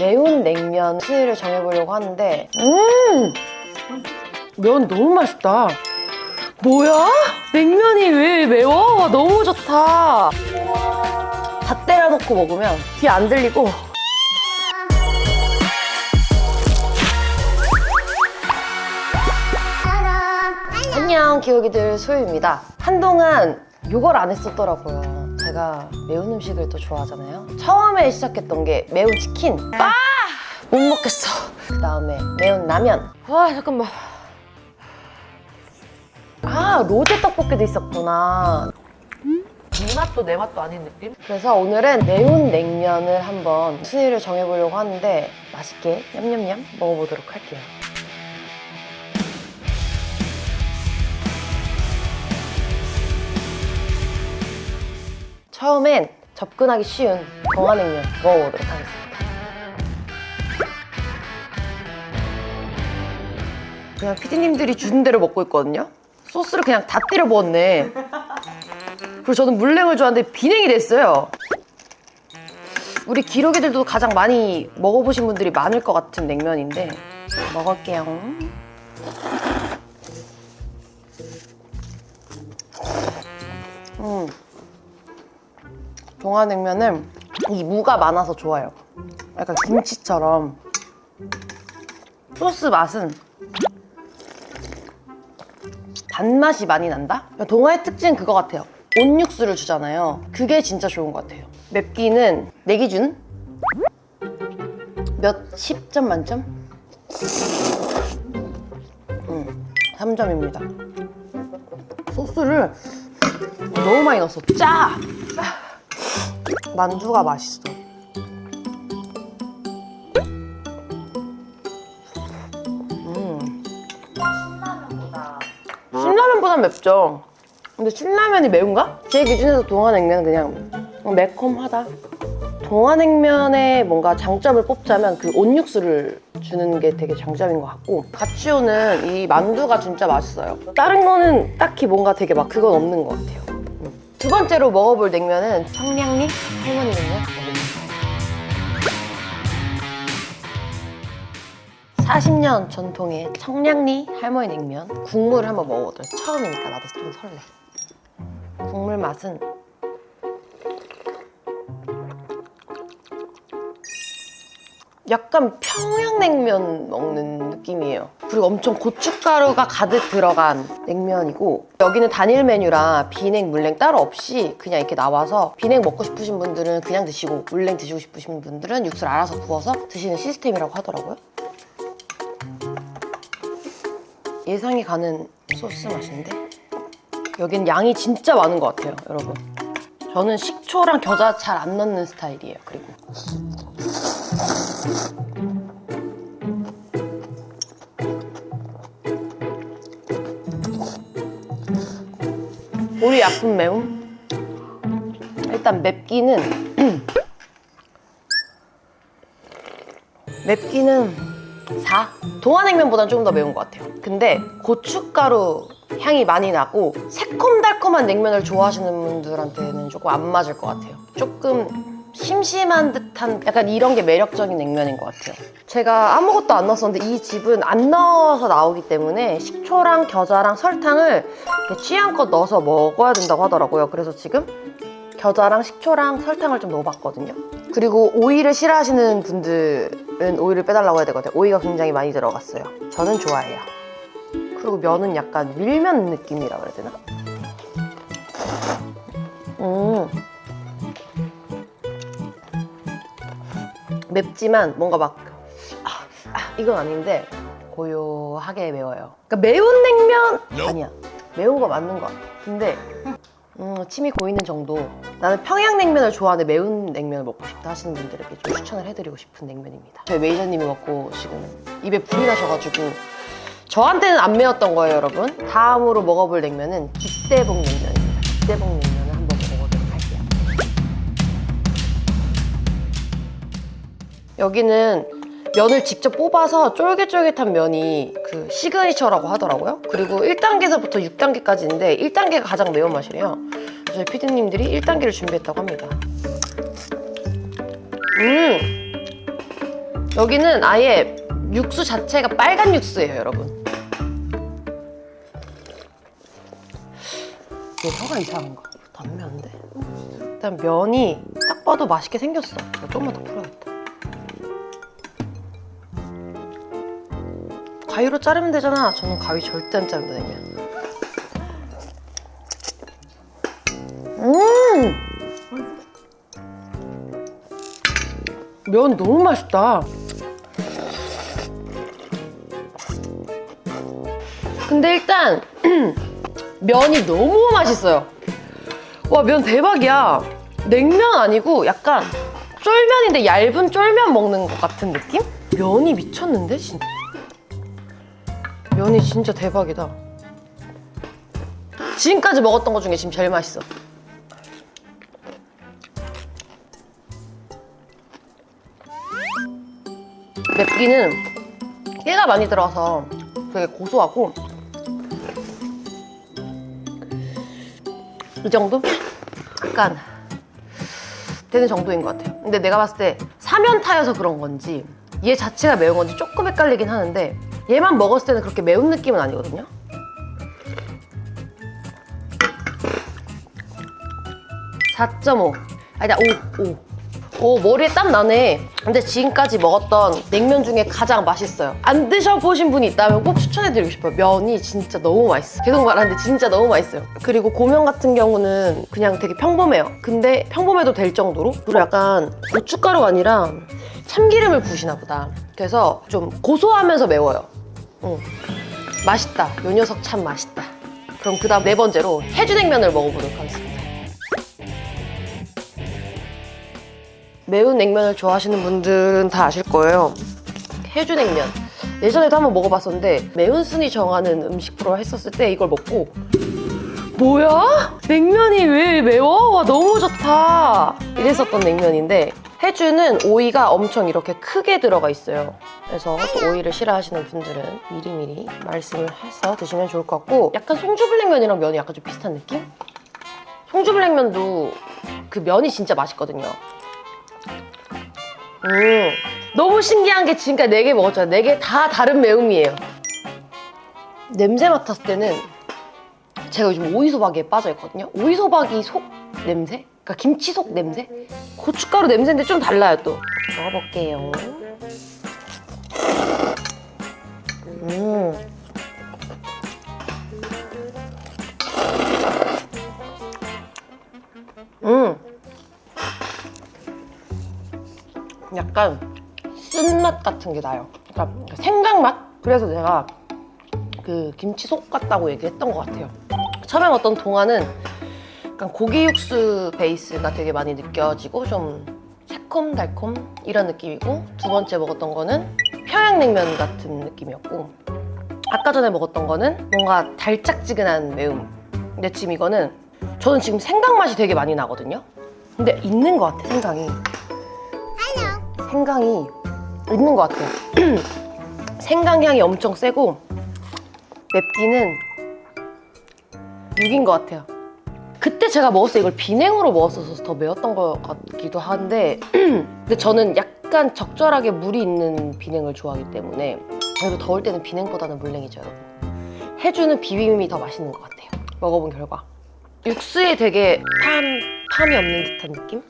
매운 냉면 순위를 정해보려고 하는데 면 너무 맛있다. 뭐야? 냉면이 왜 매워? 와, 너무 좋다. 다 때려놓고 먹으면 귀 안 들리고. 안녕, 기호기들 소유입니다. 한동안 요걸 안 했었더라고요. 제가 매운 음식을 또 좋아하잖아요. 처음에 시작했던 게 매운 치킨. 못 먹겠어. 그 다음에 매운 라면. 와, 잠깐만. 로제 떡볶이도 있었구나. 네 맛도 내 맛도 아닌 느낌? 그래서 오늘은 매운 냉면을 한번 순위를 정해보려고 하는데 맛있게 냠냠냠 먹어보도록 할게요. 처음엔 접근하기 쉬운 동화냉면 먹어보도록 하겠습니다. 그냥 PD님들이 주는 대로 먹고 있거든요. 소스를 그냥 다 때려 부었네. 그리고 저는 물냉을 좋아하는데 비냉이 됐어요. 우리 기록이들도 가장 많이 먹어보신 분들이 많을 것 같은 냉면인데 먹을게요. 동화냉면은 이 무가 많아서 좋아요. 약간 김치처럼. 소스 맛은 단맛이 많이 난다? 동화의 특징은 그거 같아요. 온육수를 주잖아요. 그게 진짜 좋은 것 같아요. 맵기는 내 기준 몇 10점 만점? 3점입니다. 소스를 너무 많이 넣었어. 짜! 만두가 맛있어. 신라면보단 맵죠. 근데 신라면이 매운가? 제 기준에서 동화냉면은 그냥 매콤하다. 동화냉면의 뭔가 장점을 뽑자면 그 온육수를 주는 게 되게 장점인 것 같고, 같이 오는 이 만두가 진짜 맛있어요. 다른 거는 딱히 뭔가 되게 막 그건 없는 것 같아요. 두 번째로 먹어볼 냉면은 청량리 할머니 냉면 먹어볼게요. 40년 전통의 청량리 할머니 냉면 국물을 한번 먹어보도록. 처음이니까 나도 좀 설레. 국물 맛은 약간 평양냉면 먹는 느낌이에요. 그리고 엄청 고춧가루가 가득 들어간 냉면이고, 여기는 단일 메뉴라 비냉, 물냉 따로 없이 그냥 이렇게 나와서 비냉 먹고 싶으신 분들은 그냥 드시고 물냉 드시고 싶으신 분들은 육수를 알아서 부어서 드시는 시스템이라고 하더라고요. 예상이 가는 소스 맛인데 여긴 양이 진짜 많은 것 같아요, 여러분. 저는 식초랑 겨자 잘 안 넣는 스타일이에요. 그리고 우리 약품 매움. 일단 맵기는 4. 동화냉면보다는 조금 더 매운 것 같아요. 근데 고춧가루 향이 많이 나고 새콤달콤한 냉면을 좋아하시는 분들한테는 조금 안 맞을 것 같아요. 조금 심심한 듯한 약간 이런 게 매력적인 냉면인 것 같아요. 제가 아무것도 안 넣었었는데 이 집은 안 넣어서 나오기 때문에 식초랑 겨자랑 설탕을 이렇게 취향껏 넣어서 먹어야 된다고 하더라고요. 그래서 지금 겨자랑 식초랑 설탕을 좀 넣어봤거든요. 그리고 오이를 싫어하시는 분들은 오이를 빼달라고 해야 되거든요. 오이가 굉장히 많이 들어갔어요. 저는 좋아해요. 그리고 면은 약간 밀면 느낌이라 그래야 되나? 맵지만 뭔가 막 이건 아닌데 고요하게 매워요. 그러니까 매운 냉면 아니야. 매운 거 맞는 것 같아. 근데 침이 고이는 정도. 나는 평양냉면을 좋아하는데 매운 냉면을 먹고 싶다 하시는 분들에게 좀 추천을 해드리고 싶은 냉면입니다. 저희 매니저님이 먹고 지금 입에 불이 나셔가지고 저한테는 안 매웠던 거예요, 여러분. 다음으로 먹어볼 냉면은 기대복 냉면입니다. 기대복 냉면을 한번 먹어보도록 할게요. 여기는 면을 직접 뽑아서 쫄깃쫄깃한 면이 그 시그니처라고 하더라고요. 그리고 1단계에서부터 6단계까지인데 1단계가 가장 매운맛이래요. 저희 피디님들이 1단계를 준비했다고 합니다. 여기는 아예 육수 자체가 빨간 육수예요, 여러분. 이게 혀가 이상한가? 안 매운데? 일단 면이 딱 봐도 맛있게 생겼어. 이거 조금만 더 풀어야겠다. 가위로 자르면 되잖아. 저는 가위 절대 안 자른다, 냉면. 면 너무 맛있다. 근데 일단 면이 너무 맛있어요. 와, 면 대박이야. 냉면 아니고 약간 쫄면인데 얇은 쫄면 먹는 것 같은 느낌? 면이 미쳤는데 진짜. 면이 진짜 대박이다. 지금까지 먹었던 것 중에 지금 제일 맛있어. 맵기는 깨가 많이 들어가서 되게 고소하고, 이 정도? 약간 되는 정도인 것 같아요. 근데 내가 봤을 때 사면타여서 그런 건지 얘 자체가 매운 건지 조금 헷갈리긴 하는데, 얘만 먹었을 때는 그렇게 매운 느낌은 아니거든요. 4.5. 아니다, 5. 오, 머리에 땀 나네. 근데 지금까지 먹었던 냉면 중에 가장 맛있어요. 안 드셔보신 분이 있다면 꼭 추천해드리고 싶어요. 면이 진짜 너무 맛있어. 계속 말하는데 진짜 너무 맛있어요. 그리고 고명 같은 경우는 그냥 되게 평범해요. 근데 평범해도 될 정도로. 그리고 약간 고춧가루가 아니라 참기름을 부으시나 보다. 그래서 좀 고소하면서 매워요. 맛있다. 요 녀석 참 맛있다. 그럼 그 다음 네 번째로 해주냉면을 먹어보도록 하겠습니다. 매운 냉면을 좋아하시는 분들은 다 아실 거예요. 해주냉면. 예전에도 한번 먹어봤었는데 매운 순위 정하는 음식 프로 했었을 때 이걸 먹고, 뭐야? 냉면이 왜 매워? 와, 너무 좋다. 이랬었던 냉면인데, 해주는 오이가 엄청 이렇게 크게 들어가 있어요. 그래서 또 오이를 싫어하시는 분들은 미리미리 말씀을 해서 드시면 좋을 것 같고, 약간 송주불냉면이랑 면이 약간 좀 비슷한 느낌? 송주불냉면도 그 면이 진짜 맛있거든요. 너무 신기한 게 지금까지 4개 먹었잖아요. 4개 다 다른 매움이에요. 냄새 맡았을 때는 제가 요즘 오이소박이에 빠져있거든요. 오이소박이 속 냄새? 그러니까 김치 속 냄새? 고춧가루 냄새인데 좀 달라요 또. 먹어볼게요. 약간 쓴맛 같은 게 나요. 그러니까 생강맛? 그래서 제가 그 김치 속 같다고 얘기했던 것 같아요. 처음에 먹었던 동화는 약간 고기 육수 베이스가 되게 많이 느껴지고 좀 새콤달콤 이런 느낌이고, 두 번째 먹었던 거는 평양냉면 같은 느낌이었고, 아까 전에 먹었던 거는 뭔가 달짝지근한 매움. 근데 지금 이거는 저는 지금 생강맛이 되게 많이 나거든요. 근데 있는 것 같아, 생강이. 생강이 있는 것 같아요. 생강 향이 엄청 세고 맵기는 6인 것 같아요. 그때 제가 먹었을 때 이걸 비냉으로 먹었어서 더 매웠던 것 같기도 한데 근데 저는 약간 적절하게 물이 있는 비냉을 좋아하기 때문에, 그래도 더울 때는 비냉보다는 물냉이죠, 여러분. 해주는 비빔이 더 맛있는 것 같아요. 먹어본 결과 육수에 되게 팜이 없는 듯한 느낌?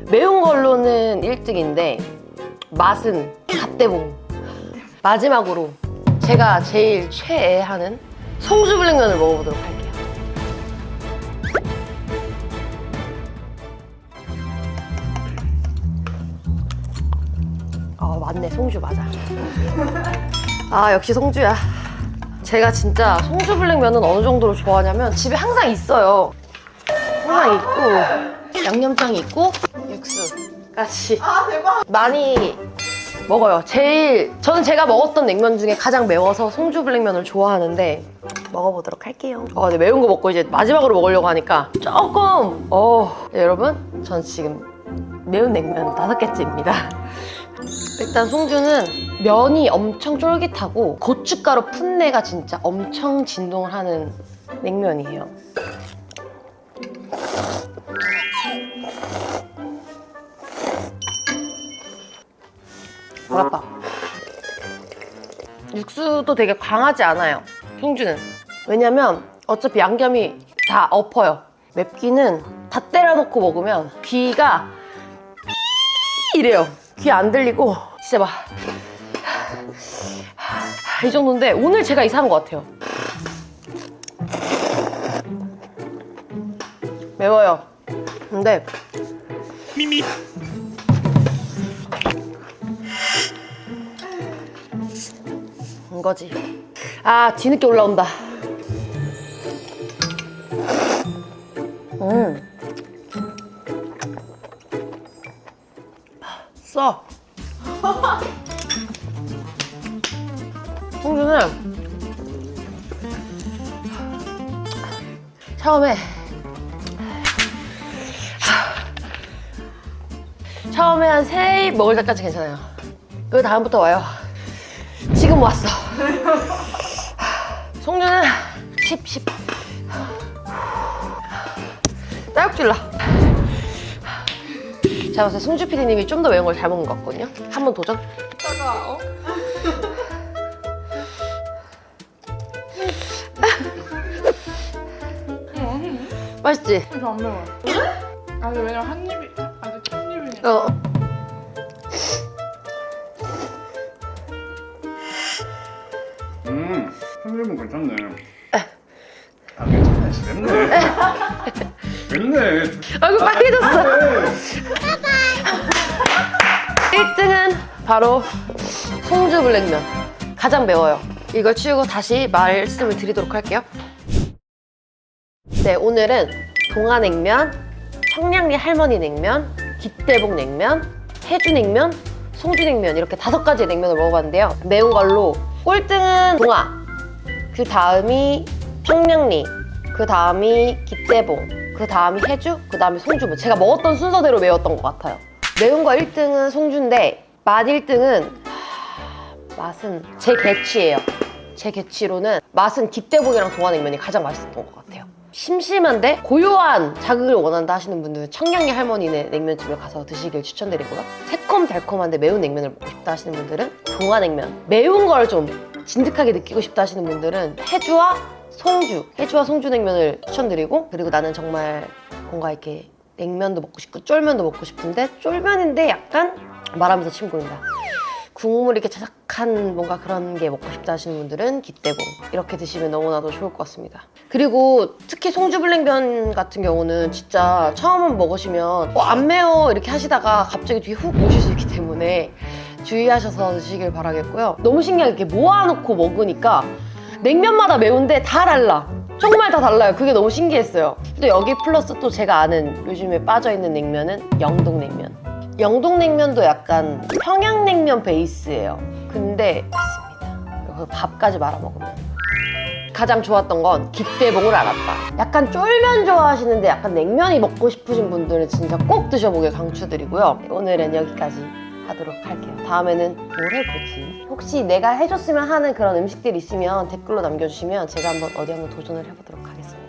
매운 걸로는 1등인데 맛은 갓대봉. 마지막으로 제가 제일 최애하는 송주불냉면을 먹어보도록 할게요. 맞네, 송주 맞아. 역시 송주야. 제가 진짜 송주불냉면은 어느 정도로 좋아하냐면 집에 항상 있어요. 항상 있고 양념장이 있고 육수까지 대박. 많이 먹어요. 저는 제가 먹었던 냉면 중에 가장 매워서 송주불냉면을 좋아하는데 먹어보도록 할게요. 근데 매운 거 먹고 이제 마지막으로 먹으려고 하니까 조금 네, 여러분, 전 지금 매운 냉면 5개째입니다. 일단 송주는 면이 엄청 쫄깃하고 고춧가루 풋내가 진짜 엄청 진동을 하는 냉면이에요. 육수도 되게 강하지 않아요, 송주는. 왜냐면 어차피 양념이 다 엎어요. 맵기는 다 때려놓고 먹으면 귀가 이래요. 귀 안 들리고 진짜 막 이 정도인데 오늘 제가 이상한 것 같아요. 매워요. 근데 미미. 이거지. 아, 뒤늦게 올라온다. 써. 홍주는 처음에 한 3입 먹을 때까지 괜찮아요. 그 다음부터 와요. 지금 왔어. 송주는 10. 딸꾹질러. 제가 봤을 때 송주 PD님이 좀 더 매운 걸 잘 먹는 것 같거든요. 한번 도전. 이따가 맛있지? 이거 안 매워. 아니 왜냐면 한 입이 아직 첫 입이니까. 어. 한입은 괜찮네. 아 괜찮네. 씨, 맵네. 맵네. 얼굴 빨개졌어. 1등은 바로 송주 불냉면. 가장 매워요. 이걸 치우고 다시 말씀을 드리도록 할게요. 네, 오늘은 동아냉면, 청량리 할머니 냉면, 기대복 냉면, 해주냉면, 송주냉면 이렇게 5가지의 냉면을 먹어봤는데요. 매운 걸로 꼴등은 동아, 그 다음이 청량리, 그 다음이 기대봉, 그 다음이 해주, 그 다음이 송주. 제가 먹었던 순서대로 매웠던 것 같아요. 매운 거 1등은 송주인데 맛 1등은 맛은 제 개취예요. 제 개취로는 맛은 기대봉이랑 동아냉면이 가장 맛있었던 것 같아요. 심심한데 고요한 자극을 원한다 하시는 분들은 청량리 할머니네 냉면집에 가서 드시길 추천드리고요. 새콤달콤한데 매운 냉면을 먹고 싶다 하시는 분들은 동아냉면, 매운 걸 좀 진득하게 느끼고 싶다 하시는 분들은 해주와 송주 냉면을 추천드리고, 그리고 나는 정말 뭔가 이렇게 냉면도 먹고 싶고 쫄면도 먹고 싶은데 쫄면인데 약간 말하면서 침 고인다, 국물이 이렇게 자작한 뭔가 그런 게 먹고 싶다 하시는 분들은 기대봉 이렇게 드시면 너무나도 좋을 것 같습니다. 그리고 특히 송주불냉면 같은 경우는 진짜 처음 먹으시면 안 매워 이렇게 하시다가 갑자기 뒤에 훅 오실 수 있기 때문에 주의하셔서 드시길 바라겠고요. 너무 신기하게 이렇게 모아놓고 먹으니까 냉면마다 매운데 다 달라. 정말 다 달라요. 그게 너무 신기했어요. 또 여기 플러스 또 제가 아는 요즘에 빠져있는 냉면은 영동냉면. 영동냉면도 약간 평양냉면 베이스예요. 근데 맛있습니다. 그리고 밥까지 말아 먹으면. 가장 좋았던 건 기대봉을 알았다. 약간 쫄면 좋아하시는데 약간 냉면이 먹고 싶으신 분들은 진짜 꼭 드셔보길 강추드리고요. 오늘은 여기까지 하도록 할게요. 다음에는 뭘 해보지? 혹시 내가 해줬으면 하는 그런 음식들 있으면 댓글로 남겨주시면 제가 어디 한번 도전을 해보도록 하겠습니다.